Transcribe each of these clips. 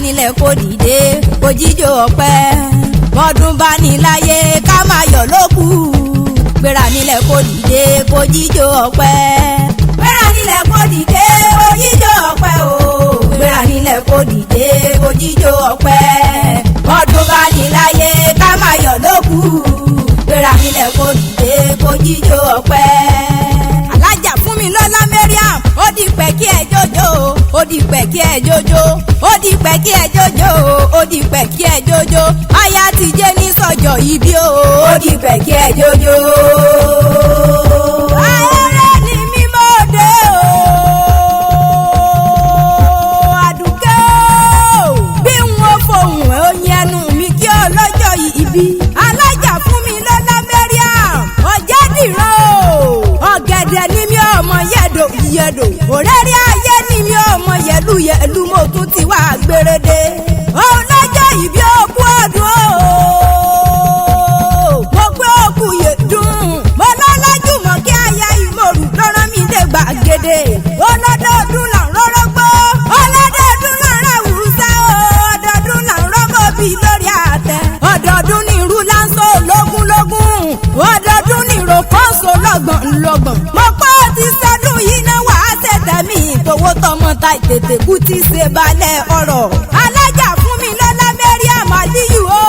nílẹ̀ kó dìde kó jíjó ọpẹ́ bọ́dún bá ní láyé ká máa yọ̀ lókù gbéra nílẹ̀ kó dìde kó jíjó ọpẹ́ gbéra nílẹ̀ kó dìde kó jíjó ọpẹ́ o gbéra nílẹ̀ kó dìde kó jíjó ọpẹ́ bọ́dún bá ní láyé ká máa yọ̀ lókù gbéra nílẹ̀ kó dìde kó jíjó ọpẹ́. alájà fún mi lọ́lá Mariam ó di pẹ́ kí ẹ jójó ó di pẹ́ kí ẹ jójó ó di pẹ́ kí ẹ jójó ó di pẹ́ kí ẹ jójó aya ti jẹ́ ní sọ́jọ́ ibi o ó di pẹ́ kí ẹ jójó. ayẹyẹ ni mímọ́ dé o àdùkẹ́ o bí n ò fohùn ẹ̀ ó yẹnu mi kí ọlọ́jọ́ ibi alájà fún mi lọ́lá Mariam ọ̀jẹ̀ dìran o ọ̀gẹ̀dẹ̀ ni mi ọmọ yẹ̀dò yẹ̀dò òrẹ́rẹ́ ayé ni mi ọmọ yẹ̀lú yẹ̀lú mo tún ti wá gbèrèdè ọlọ́jọ́ ìbí òkú ọdún o mo gbé òkú yè dùn mo lọ́lọ́jú mọ́ kí aya ìmọ̀rù lọ́rọ́ mi dé gbàgede ọlọ́dọọdún là ń rọ́rọ́ gbọ́ ọlọ́dọọdún là ń rà wùsà ọdọọdún là ń rọ́mọ́ bí lórí àtẹ ọdọọdún ní irú láńsọ lógúnlógún ọdọọdún ní ìròkọ́sọ lọ́gbọ̀n mo pọ́ ti sẹ́dún yìí náà wà á tẹ̀tẹ̀ mi ìfowó tọmọ ta ìtètè kú ti ṣe balẹ̀ ọ̀rọ̀ alájà fún mi lọ́lá Mariam Aliyu o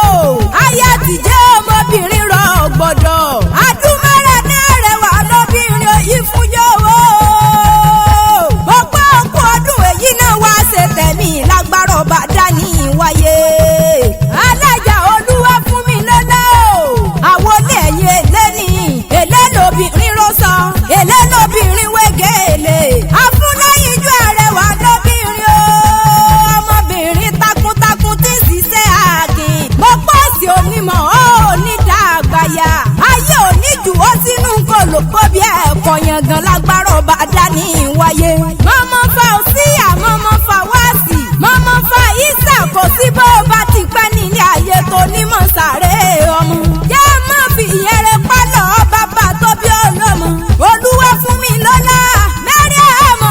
aya ti jẹ́ ọmọbìnrin rọ gbọ́dọ̀ adúmọ̀rẹ́ náà rẹwà lọ́bìnrin òyìn fún yòówó mo pọ́ òkú ọdún èyí náà wá ṣe tẹ̀mí lágbára ọba dání wáyé alájà olúwa fún mi lọ́lá o àwọn olè ẹ̀yìn èlé ni èlé lóbìnrin rọ́ṣọ èlé lóbìnrin wégele afúnlẹ́yìn ju àrẹwà lóbìnrin o ọmọbìnrin takuntakun tí ṣiṣẹ́ ààkìn mo pọ̀ sí onímọ̀ ó ní dàgbàyà ayé òní jù ó sínú kòlò kó bí ẹ̀kọ́ yangan lágbára ọba dání wáyé mọ́mọ́ fa òsíyà mọ́mọ́ fa wáàsì mọ́mọ́ fa ìsà kò sí bó bá ti pẹ́ nílé ayé tó nímọ̀ sáré ọmọ jẹ́ mọ́ fi ìyẹrẹ pálọ̀ bàbá tó bí ọlọ́mọ olúwa fún mi lọ́lá Mariam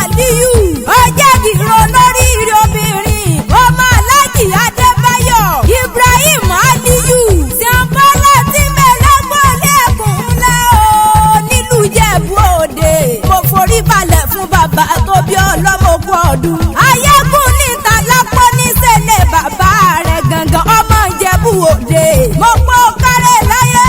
Aliyu ọjọ́ ìró lórí ìrè obìnrin ọmọ aláàjì Adébáyọ̀ Ibrahim Aliyu tí wọ́n bá láti mẹ́lẹ́gbọ́lé ẹ̀kún ńlá o nílùú Ìjẹ̀bú Òde mo forí balẹ̀ fún bàbá tó bí ọlọ́mọ ogún ọdún ayégún níta lápò ní sẹ́lẹ̀ bàbá rẹ̀ gangan ọmọ Ìjẹ̀bú Òde mo pọ́ kárẹ̀ láyé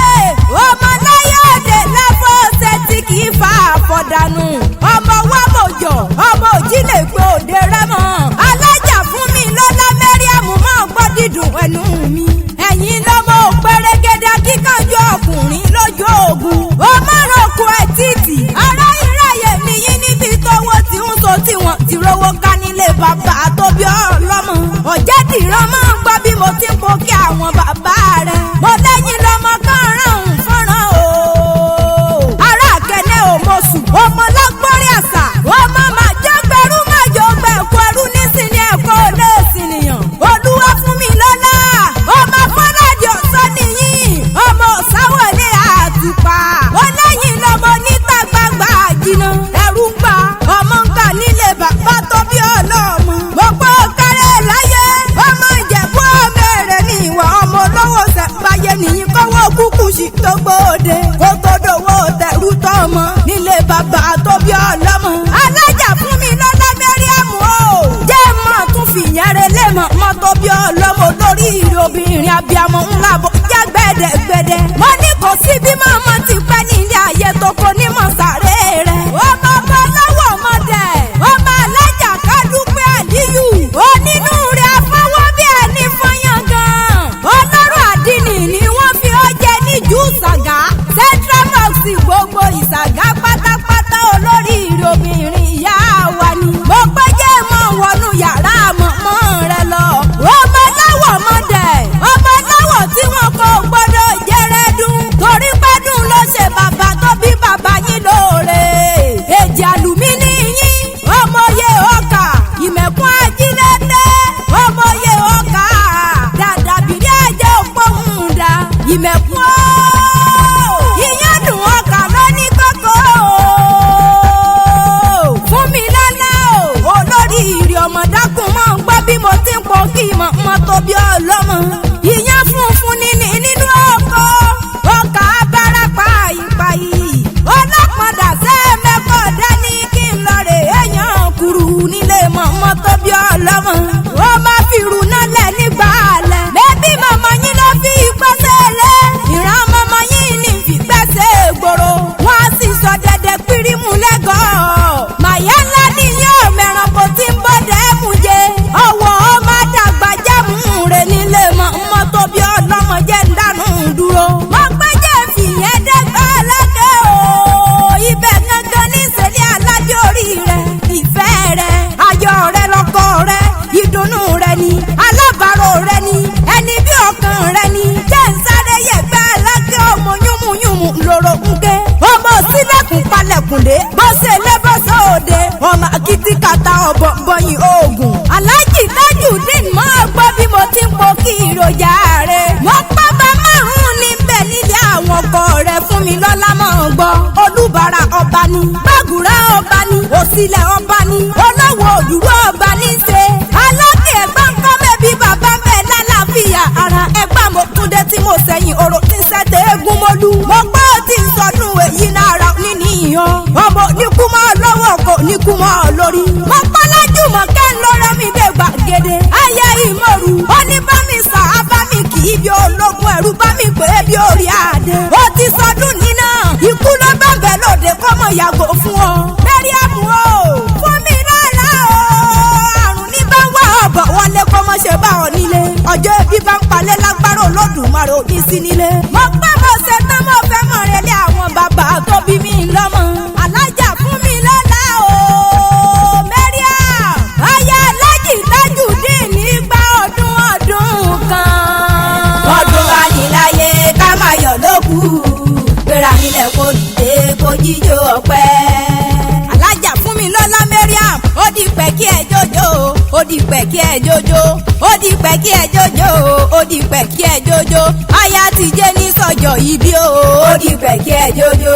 ọmọ láyé òde lábọ́ ọ̀sẹ̀ tí kì í fa àfọ̀dànù ọmọ wa mọ̀jọ̀ ọmọ òjìlẹ̀ pé òde rẹ́mọ̀ alájà fún mi lọ́lá Mariam mọ́ gbọ́ dídùn ẹnu mi ẹ̀yin lọ́mọ òpèrègèdè kíkanjú ọkùnrin lójú ogun ọmọ rògbò ẹ̀ títì ará ìráyè nìyí níbi tówó tí ń so tí wọ́n ti rówó ká nílé bàbá tó bí ọlọ́mọ ọ̀jẹ̀ dìran mọ́ gbọ́ bí mo ti ń po kí àwọn bàbá rẹ̀ mo lẹ́yìn lọ́mọ kan ràn ń fọ́nrán o ará kẹ́lẹ́ ò mọ̀ sùn ọmọ lọ́gbọ́nrín àṣà ọmọ máa jẹ́ gbẹrú máa jọ gbẹ̀kú ẹrú nísìnyí ẹ̀kọ́ olóòsì nìyàn olúwa fún mi lọ́lá ọmọ fọládì ọ̀sán nìyí ọmọ ọ̀sáwọlé àtùpà ó lẹ́yìn lọ́mọ níta gbangba jìnnà ẹ̀rù ń gbà ọmọ ń kà nílé bàbá tó bí ọlọ́mọ gbogbo kárẹ̀ láyé ọmọ Ìjẹ̀bú ọmọọ̀rẹ́ ní ìwà ọmọ olówó sẹ̀ǹbáyé nìyí kọ́wọ́ kúkú sí tó gbòde kó tó dòwó tẹ̀rù tọ́mọ nílé bàbá tó bí ọlọ́mọ alájà fún mi lọ́lá Mariam o jẹ́ mọ́ tún fìyàrá lẹ́mọ̀ mọ́ tó bí ọlọ́mọ lórí ìrè obìnrin abiyamọ ńlá bọ̀ jẹ́ gbẹ̀dẹ̀gbẹ̀dẹ̀ mo ní kò sí bí màmá ti pẹ́ nílé ayé tó kò ní mọ̀ sáré rẹ̀ ọmọ bá lọ́wọ́ ọmọdé ọmọ alájà Kádúpẹ́ Aliyu onínú rẹ̀ afọwọ́ bí ẹni fọyán gan ọlọ́run àdínì ni wọ́n fi ọ́ jẹ níjú Ìsàgá Central Mosque gbogbo Ìsàgá pátápátá olórí ìrè obìnrin ìyá wa ni mo gbẹ́jẹ́ mọ́ wọnú yàrá mọ̀mọ́ rẹ lọ ọmọ láwọ̀ ọmọdé ọmọ láwọ̀ tí wọn kò gbọ́dọ̀ jẹ́rẹ́dún torí pẹ́dún ló ṣe bàbá tó bí bàbá yín lóore èjì àlùmíní yín ọmọye ọkà ìmẹ̀kún ajílẹ̀dẹ́ ọmọye ọkà dàdàbírí ẹ̀jẹ̀ òpóhùn dà ìmẹ̀kún ìyẹn dùn ọkà lóní kókó fún mi lọ́lá o olórí ìrì ọmọdákùn àkùndé bó ṣe lé bó ṣe òde ọmọ akitì kàtà ọ̀bọ̀ bọyìn oògùn aláàjì Tajudeen mọ́ gbọ́ bí mo ti ń po kí ìròjà rẹ̀ mo pápá márùn-ún níbẹ̀ nílé àwọn ọkọ rẹ̀ fún mi lọ́lá mọ́ gbọ́ olúbàrà ọba ni bàgùrà ọba ni òsìlẹ̀ ọba ni olówó òdúró ọba ní ṣe alákè ẹ̀gbọ́n ń kọ́ mẹ́bí bàbá bẹ́ẹ̀ lálàáfíà ara ẹ̀gbọ́n mo túndé tí mo sẹ́yìn oró tí ń sẹ́tẹ̀ eégún mọ́lú mo gbọ́ tí ń sọdún èyí náírà níní ìyàn ọmọ níkú mọ́ lọ́wọ́ kò níkú mọ́ lórí mo pọ́ lájú mọ́ kẹ́ ń lọ́rọ́ mi dé gbàgede ayé ìmọ̀rù ó ní bá mi sà á bá mi kì í bí ológun ẹ̀rú bá mi pè é bí orí adé ó ti sọdún nínà ikú ló bẹ̀bẹ̀ lóde kọ́mọ yàgò fún ọ Mariam o fún mi lọ́la o àrùn ní bá wà ọ̀bọ̀ wọlé kọ́mọ ṣe bá ọ nílé ọjọ́ ibi bá ń palẹ̀ lágbára Olódùmarè ò ní sí nílé mo pẹ́ mo ṣe tán mo fẹ́ mọ̀ rẹ́lẹ̀ àwọn bàbá tó bí mi lọ́mọ alájà fún mi lọ́la o Mariam aya Aláàjì Tajudeen nígbà ọdún kan. ọdún wa ní láyé ká máa yọ̀ lókù gbéra nílẹ̀ kó dìde kó jíjó ọpẹ́. alájà fún mi lọ́lá Mariam ó di pẹ́ kí ẹ jójó ó di pẹ́ kí ẹ jójó ó di pẹ́ kí ẹ jójó ó di pẹ́ kí ẹ jójó aya ti jẹ́ ní sọ́jọ́ ibi o ó di pẹ́ kí ẹ jójó.